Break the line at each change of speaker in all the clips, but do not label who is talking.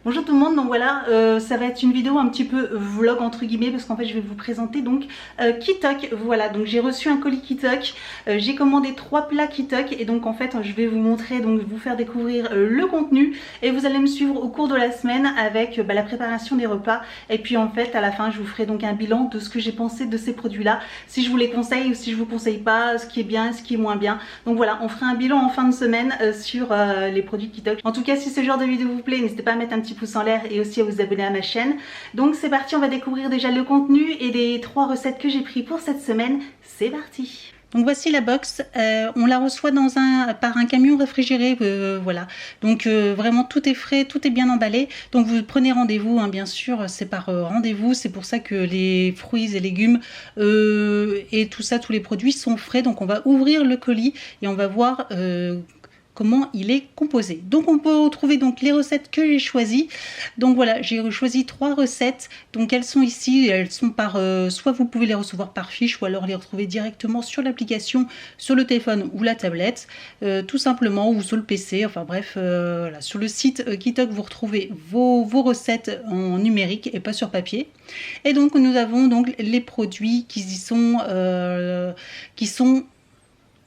Bonjour tout le monde, donc voilà, ça va être une vidéo un petit peu vlog entre guillemets parce qu'en fait je vais vous présenter donc Kitok. Voilà, donc j'ai reçu un colis Kitok, j'ai commandé 3 plats Kitok et donc en fait je vais vous montrer, donc vous faire découvrir le contenu et vous allez me suivre au cours de la semaine avec la préparation des repas et puis en fait à la fin je vous ferai donc un bilan de ce que j'ai pensé de ces produits là, si je vous les conseille ou si je vous conseille pas, ce qui est bien, ce qui est moins bien. Donc voilà, on fera un bilan en fin de semaine sur les produits Kitok. En tout cas, si ce genre de vidéo vous plaît, n'hésitez pas à mettre un petit pouce en l'air et aussi à vous abonner à ma chaîne. Donc c'est parti, on va découvrir déjà le contenu et les 3 recettes que j'ai pris pour cette semaine. C'est parti. Donc voici la box, on la reçoit par un camion réfrigéré, voilà. Donc vraiment tout est frais, tout est bien emballé. Donc vous prenez rendez-vous, hein, bien sûr, c'est par rendez-vous. C'est pour ça que les fruits et légumes et tout ça, tous les produits sont frais. Donc on va ouvrir le colis et on va voir comment il est composé. Donc on peut retrouver donc les recettes que j'ai choisies. Donc voilà, j'ai choisi 3 recettes. Donc elles sont ici, elles sont par soit vous pouvez les recevoir par fiche ou alors les retrouver directement sur l'application, sur le téléphone ou la tablette, tout simplement, ou sur le PC. Enfin bref, voilà. Sur le site Kitok, vous retrouvez vos recettes en numérique et pas sur papier. Et donc nous avons donc les produits qui y sont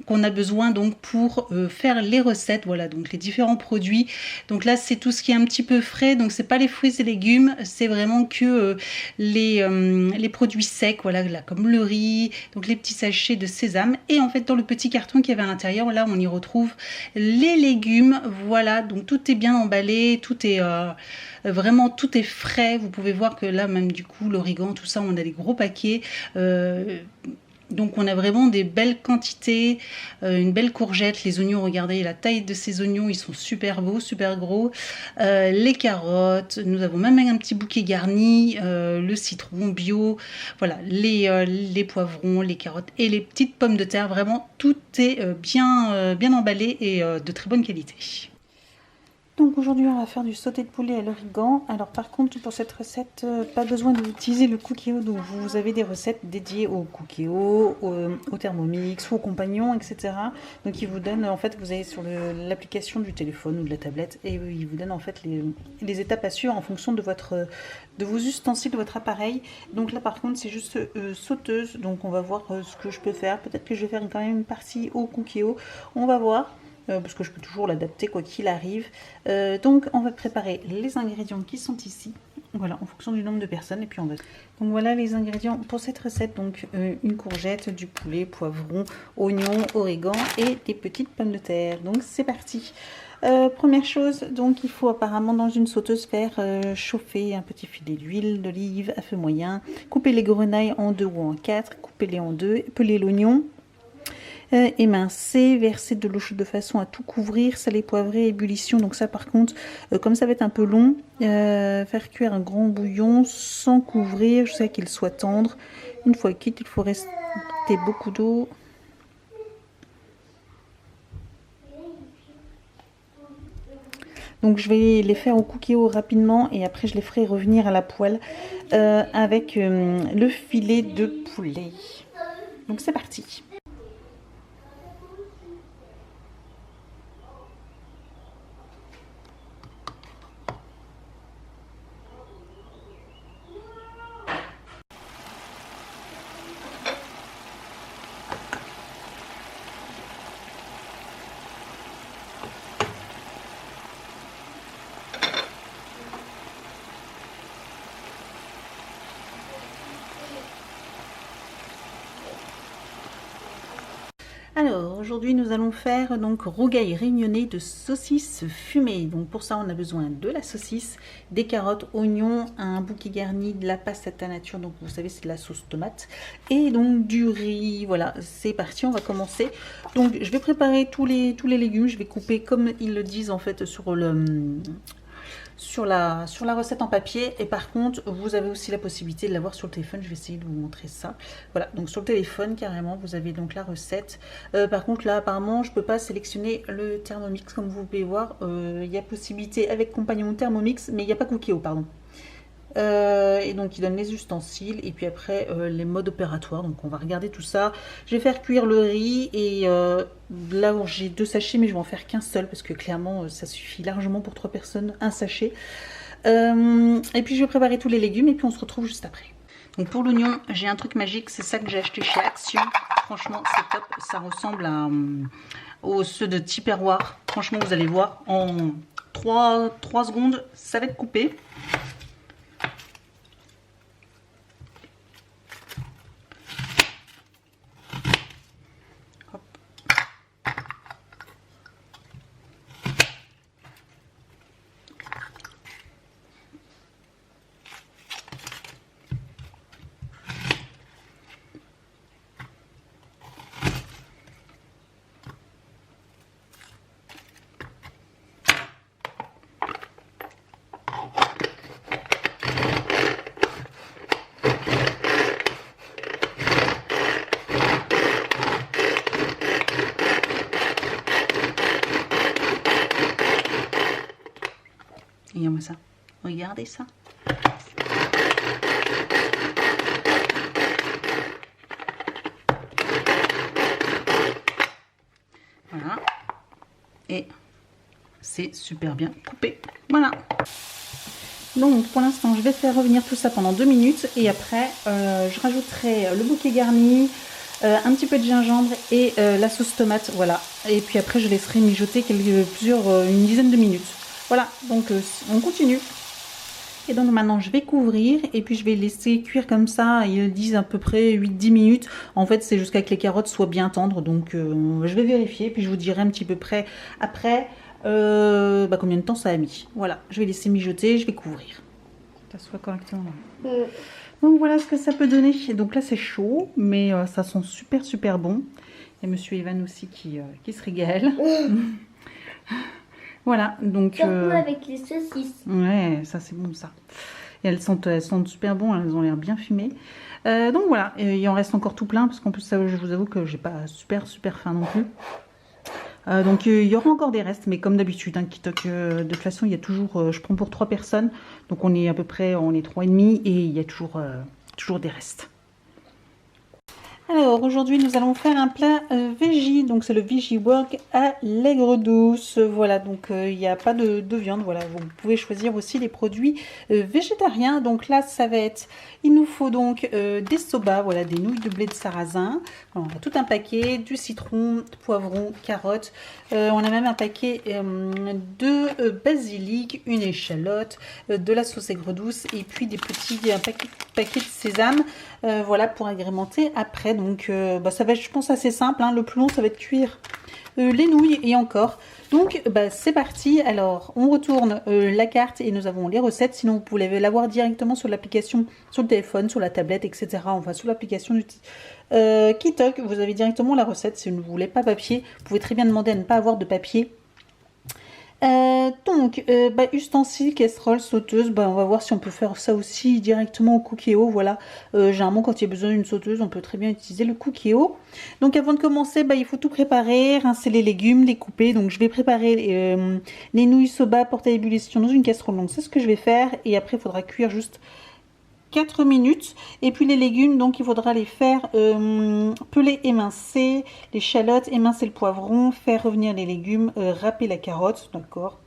qu'on a besoin donc pour faire les recettes. Voilà, donc les différents produits. Donc là c'est tout ce qui est un petit peu frais, donc c'est pas les fruits et légumes, c'est vraiment que les produits secs, voilà, là, comme le riz, donc les petits sachets de sésame. Et en fait dans le petit carton qu'il y avait à l'intérieur, là on y retrouve les légumes. Voilà, donc tout est bien emballé, tout est vraiment tout est frais. Vous pouvez voir que là même du coup l'origan, tout ça, on a des gros paquets. Donc on a vraiment des belles quantités, une belle courgette, les oignons, regardez la taille de ces oignons, ils sont super beaux, super gros. Les carottes, nous avons même un petit bouquet garni, le citron bio, voilà, les poivrons, les carottes et les petites pommes de terre. Vraiment tout est bien emballé et de très bonne qualité. Donc aujourd'hui on va faire du sauté de poulet à l'origan. Alors par contre pour cette recette, pas besoin d'utiliser le Cookéo. Donc vous avez des recettes dédiées au Cookéo, au Thermomix ou aux compagnons, etc. Donc ils vous donnent, en fait vous allez sur l'application du téléphone ou de la tablette et ils vous donnent en fait les étapes à suivre en fonction de vos ustensiles, de votre appareil. Donc là par contre c'est juste sauteuse. Donc on va voir ce que je peux faire. Peut-être que je vais faire quand même une partie au Cookéo. On va voir. Parce que je peux toujours l'adapter quoi qu'il arrive. Donc on va préparer les ingrédients qui sont ici, voilà, en fonction du nombre de personnes, et puis on va... Donc voilà les ingrédients pour cette recette, donc une courgette, du poulet, poivron, oignon, origan et des petites pommes de terre. Donc c'est parti. Première chose, donc il faut apparemment dans une sauteuse faire chauffer un petit filet d'huile d'olive à feu moyen, couper les grenailles en 2 ou en 4, couper-les en 2, peler l'oignon, émincer, verser de l'eau chaude de façon à tout couvrir, saler, poivrer, ébullition. Donc ça par contre, comme ça va être un peu long, faire cuire un grand bouillon sans couvrir jusqu'à qu'il soit tendre. Une fois cuite, il faut rester beaucoup d'eau. Donc je vais les faire au Cookéo rapidement et après je les ferai revenir à la poêle avec le filet de poulet. Donc c'est parti. Alors aujourd'hui nous allons faire donc rougail réunionnais de saucisses fumées. Donc pour ça on a besoin de la saucisse, des carottes, oignons, un bouquet garni, de la pastèque à nature, donc vous savez c'est de la sauce tomate, et donc du riz. Voilà, c'est parti, on va commencer. Donc je vais préparer tous les légumes, je vais couper comme ils le disent en fait sur la recette en papier. Et par contre vous avez aussi la possibilité de l'avoir sur le téléphone. Je vais essayer de vous montrer ça. Voilà, donc sur le téléphone carrément vous avez donc la recette. Par contre là apparemment je peux pas sélectionner le Thermomix comme vous pouvez voir. Il y a possibilité avec compagnon Thermomix, mais il n'y a pas Cookéo, pardon. Et donc il donne les ustensiles et puis après les modes opératoires. Donc on va regarder tout ça. Je vais faire cuire le riz et là j'ai 2 sachets, mais je vais en faire qu'un seul parce que clairement ça suffit largement pour 3 personnes, un sachet. Et puis je vais préparer tous les légumes et puis on se retrouve juste après. Donc pour l'oignon, j'ai un truc magique, c'est ça que j'ai acheté chez Action. Franchement, c'est top. Ça ressemble à aux ceux de Tupperware. Franchement, vous allez voir, en 3 secondes, ça va être coupé. Hop. Regardez ça. Regardez ça. Voilà. Et c'est super bien coupé. Voilà. Donc pour l'instant, je vais faire revenir tout ça pendant 2 minutes. Et après, je rajouterai le bouquet garni, un petit peu de gingembre et la sauce tomate. Voilà. Et puis après, je laisserai mijoter une dizaine de minutes. Voilà, donc on continue. Et donc maintenant je vais couvrir et puis je vais laisser cuire comme ça, ils disent à peu près 8-10 minutes. En fait c'est jusqu'à ce que les carottes soient bien tendres, donc je vais vérifier puis je vous dirai un petit peu près après combien de temps ça a mis. Voilà, je vais laisser mijoter, je vais couvrir. Ça soit correctement. Donc voilà ce que ça peut donner. Et donc là c'est chaud, mais ça sent super bon. Et monsieur Evan aussi qui se régale. Voilà, donc...
Surtout avec les saucisses.
Ouais, ça c'est bon ça. Et elles sentent super bon, elles ont l'air bien fumées. Donc voilà, il en reste encore tout plein, parce qu'en plus ça, je vous avoue que j'ai pas super faim non plus. Donc il y aura encore des restes, mais comme d'habitude, hein, de toute façon il y a toujours, je prends pour 3 personnes, donc on est à peu près, on est 3 et demi, et il y a toujours des restes. Alors aujourd'hui nous allons faire un plat veggie, donc c'est le veggie work à l'aigre douce. Voilà, donc il n'y a pas de viande, voilà, vous pouvez choisir aussi les produits végétariens. Donc là ça va être, il nous faut donc des soba, voilà, des nouilles de blé de sarrasin. Alors, on a tout un paquet, du citron, poivron, carottes, on a même un paquet de basilic, une échalote, de la sauce aigre douce et puis un paquet de sésame. Voilà pour agrémenter après. Donc ça va être, je pense, assez simple, hein. Le plus long ça va être cuire les nouilles et encore. Donc c'est parti. Alors on retourne la carte et nous avons les recettes. Sinon vous pouvez l'avoir directement sur l'application, sur le téléphone, sur la tablette, etc. Enfin sur l'application du Kitok, vous avez directement la recette. Si vous ne voulez pas papier, vous pouvez très bien demander à ne pas avoir de papier. Ustensiles, casserole, sauteuse, on va voir si on peut faire ça aussi directement au Cookéo. Voilà, généralement quand il y a besoin d'une sauteuse, on peut très bien utiliser le Cookéo. Donc avant de commencer, il faut tout préparer, rincer les légumes, les couper. Donc je vais préparer les nouilles soba portées à ébullition dans une casserole. Donc c'est ce que je vais faire et après il faudra cuire juste 4 minutes. Et puis les légumes, donc il faudra les faire peler, émincer les échalotes, émincer le poivron, faire revenir les légumes, râper la carotte, d'accord,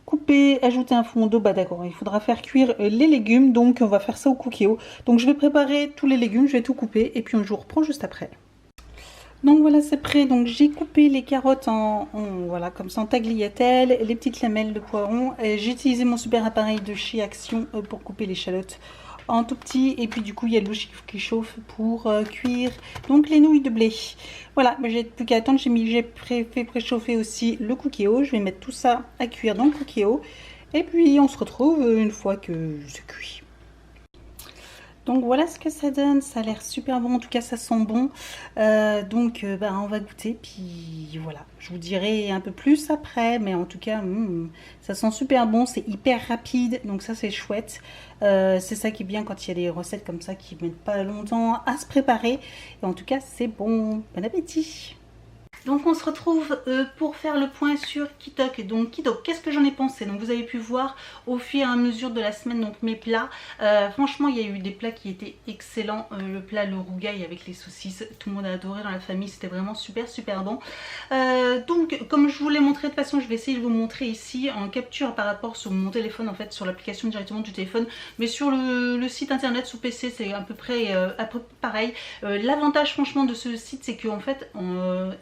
couper, ajouter un fond d'eau, d'accord, il faudra faire cuire les légumes, donc on va faire ça au Cookéo. Donc je vais préparer tous les légumes, je vais tout couper et puis on vous reprend juste après. Donc voilà, c'est prêt. Donc j'ai coupé les carottes voilà, comme ça en tagliatelle, les petites lamelles de poiron. J'ai utilisé mon super appareil de chez Action pour couper les échalotes en tout petit. Et puis du coup, il y a l'eau qui chauffe pour cuire donc les nouilles de blé. Voilà, j'ai plus qu'à attendre. J'ai fait préchauffer aussi le Cookéo. Je vais mettre tout ça à cuire dans le Cookéo. Et puis on se retrouve une fois que c'est cuit. Donc voilà ce que ça donne, ça a l'air super bon, en tout cas ça sent bon. On va goûter, puis voilà, je vous dirai un peu plus après, mais en tout cas ça sent super bon, c'est hyper rapide, donc ça c'est chouette. C'est ça qui est bien quand il y a des recettes comme ça qui mettent pas longtemps à se préparer. Et en tout cas c'est bon, bon appétit. Donc on se retrouve pour faire le point sur Kitok. Donc Kitok, qu'est-ce que j'en ai pensé? Donc vous avez pu voir au fur et à mesure de la semaine donc mes plats. Franchement il y a eu des plats qui étaient excellents. Le plat le rougail avec les saucisses, tout le monde a adoré dans la famille, c'était vraiment super bon. Donc comme je vous l'ai montré, de toute façon je vais essayer de vous montrer ici en capture par rapport sur mon téléphone, en fait sur l'application directement du téléphone, mais sur le site internet sous PC c'est à peu près pareil. L'avantage franchement de ce site c'est qu'en fait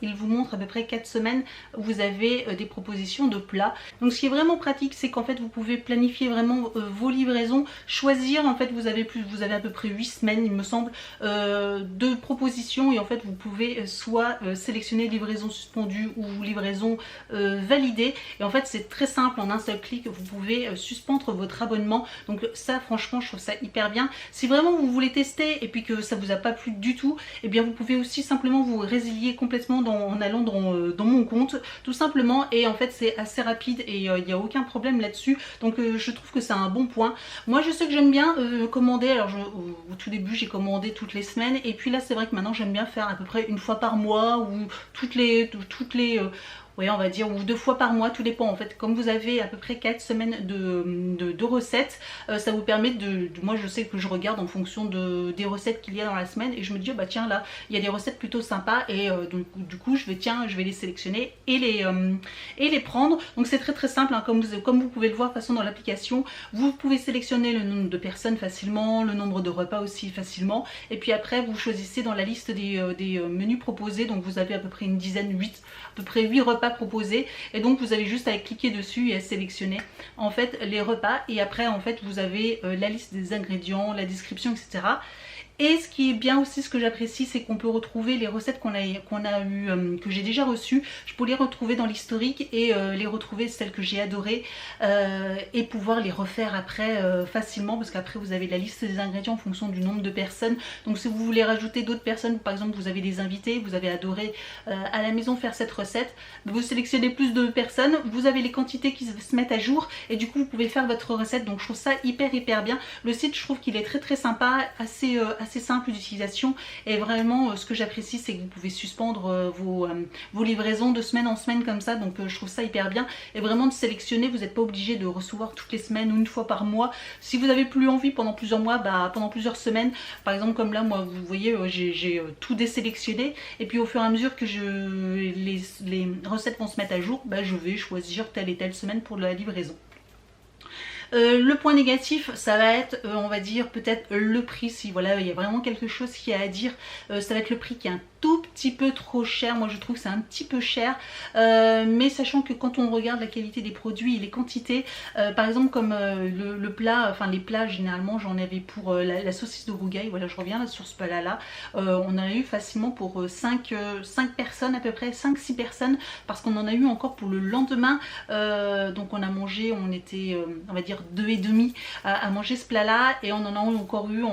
il vous montre à peu près 4 semaines où vous avez des propositions de plats. Donc ce qui est vraiment pratique c'est qu'en fait vous pouvez planifier vraiment vos livraisons, choisir, en fait vous avez à peu près 8 semaines il me semble de propositions, et en fait vous pouvez soit sélectionner livraison suspendue ou livraison validée, et en fait c'est très simple, en un seul clic vous pouvez suspendre votre abonnement. Donc ça franchement je trouve ça hyper bien. Si vraiment vous voulez tester et puis que ça vous a pas plu du tout, et bien vous pouvez aussi simplement vous résilier complètement en allant dans mon compte tout simplement, et en fait c'est assez rapide et il n'y a aucun problème là-dessus. Donc je trouve que c'est un bon point. Moi je sais que j'aime bien commander, alors au tout début j'ai commandé toutes les semaines, et puis là c'est vrai que maintenant j'aime bien faire à peu près une fois par mois ou toutes les oui, on va dire, ou 2 fois par mois, tout dépend en fait. Comme vous avez à peu près 4 semaines de recettes, ça vous permet moi je sais que je regarde en fonction des recettes qu'il y a dans la semaine, et je me dis, oh, bah tiens là, il y a des recettes plutôt sympas, et donc du coup je vais les sélectionner et les prendre. Donc c'est très simple, hein, comme vous pouvez le voir de toute façon dans l'application. Vous pouvez sélectionner le nombre de personnes facilement, le nombre de repas aussi facilement, et puis après vous choisissez dans la liste des menus proposés, donc vous avez à peu près une dizaine, à peu près 8 repas proposés, et donc vous avez juste à cliquer dessus et à sélectionner en fait les repas, et après en fait vous avez la liste des ingrédients, la description, etc. Et ce qui est bien aussi, ce que j'apprécie, c'est qu'on peut retrouver les recettes qu'on a eu, que j'ai déjà reçues. Je peux les retrouver dans l'historique et les retrouver celles que j'ai adorées, et pouvoir les refaire après facilement, parce qu'après vous avez la liste des ingrédients en fonction du nombre de personnes. Donc si vous voulez rajouter d'autres personnes, par exemple vous avez des invités, vous avez adoré à la maison faire cette recette, vous sélectionnez plus de personnes, vous avez les quantités qui se mettent à jour, et du coup vous pouvez faire votre recette. Donc je trouve ça hyper bien. Le site, je trouve qu'il est très sympa, assez simple d'utilisation, et vraiment ce que j'apprécie c'est que vous pouvez suspendre vos livraisons de semaine en semaine comme ça. Donc je trouve ça hyper bien, et vraiment de sélectionner, vous n'êtes pas obligé de recevoir toutes les semaines ou une fois par mois. Si vous avez plus envie pendant plusieurs mois, pendant plusieurs semaines, par exemple comme là moi vous voyez j'ai tout désélectionné, et puis au fur et à mesure que les recettes vont se mettre à jour, je vais choisir telle et telle semaine pour la livraison. Le point négatif ça va être on va dire peut-être le prix. Si voilà il y a vraiment quelque chose qui a à dire, ça va être le prix qui est un tout petit peu trop cher. Moi je trouve que c'est un petit peu cher, mais sachant que quand on regarde la qualité des produits et les quantités, par exemple comme le plat, enfin les plats généralement j'en avais pour la saucisse de rougail, voilà je reviens là sur ce plat là, on en a eu facilement pour 5 personnes à peu près, 5-6 personnes, parce qu'on en a eu encore pour le lendemain. Donc on a mangé, on était on va dire 2,5 à manger ce plat là, et on en a encore eu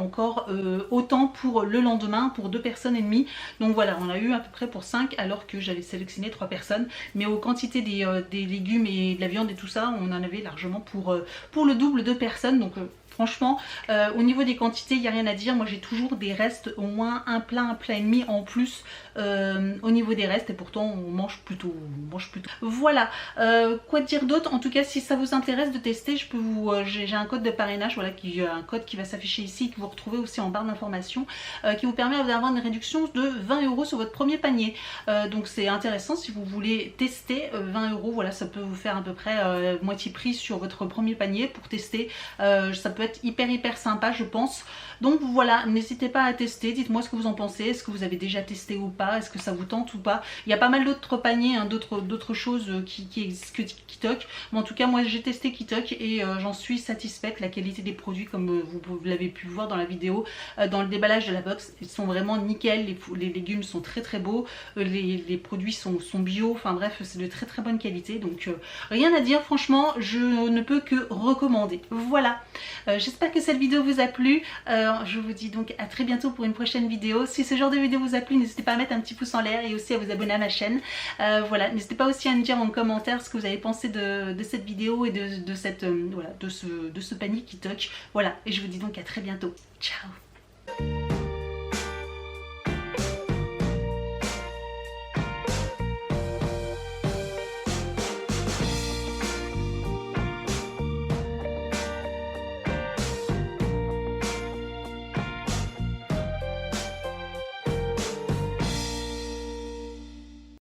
autant pour le lendemain pour 2 personnes et demie. Donc voilà, on a eu à peu près pour 5, alors que j'avais sélectionné 3 personnes, mais aux quantités des légumes et de la viande et tout ça, on en avait largement pour le double de personnes. Donc franchement, au niveau des quantités, il n'y a rien à dire. Moi j'ai toujours des restes, au moins un plat et demi en plus au niveau des restes, et pourtant on mange plutôt. Voilà, quoi dire d'autre? En tout cas, si ça vous intéresse de tester, je peux j'ai un code de parrainage, voilà, un code qui va s'afficher ici, que vous retrouvez aussi en barre d'informations, qui vous permet d'avoir une réduction de 20 € sur votre premier panier. Donc c'est intéressant si vous voulez tester. 20 €, voilà, ça peut vous faire à peu près moitié prix sur votre premier panier pour tester. Ça peut être hyper sympa je pense. Donc voilà, n'hésitez pas à tester, dites-moi ce que vous en pensez, est-ce que vous avez déjà testé ou pas, est-ce que ça vous tente ou pas. Il y a pas mal d'autres paniers, hein, d'autres choses qui existent que Kitok, mais en tout cas moi j'ai testé Kitok et j'en suis satisfaite. La qualité des produits, comme vous l'avez pu voir dans la vidéo, dans le déballage de la box, ils sont vraiment nickel, les légumes sont très beaux, les produits sont bio, enfin bref c'est de très bonne qualité. Donc rien à dire, franchement je ne peux que recommander. Voilà, j'espère que cette vidéo vous a plu. Je vous dis donc à très bientôt pour une prochaine vidéo. Si ce genre de vidéo vous a plu, n'hésitez pas à mettre un petit pouce en l'air et aussi à vous abonner à ma chaîne. Voilà, n'hésitez pas aussi à me dire en commentaire ce que vous avez pensé de cette vidéo et de ce panier Kitok. Voilà, et je vous dis donc à très bientôt. Ciao.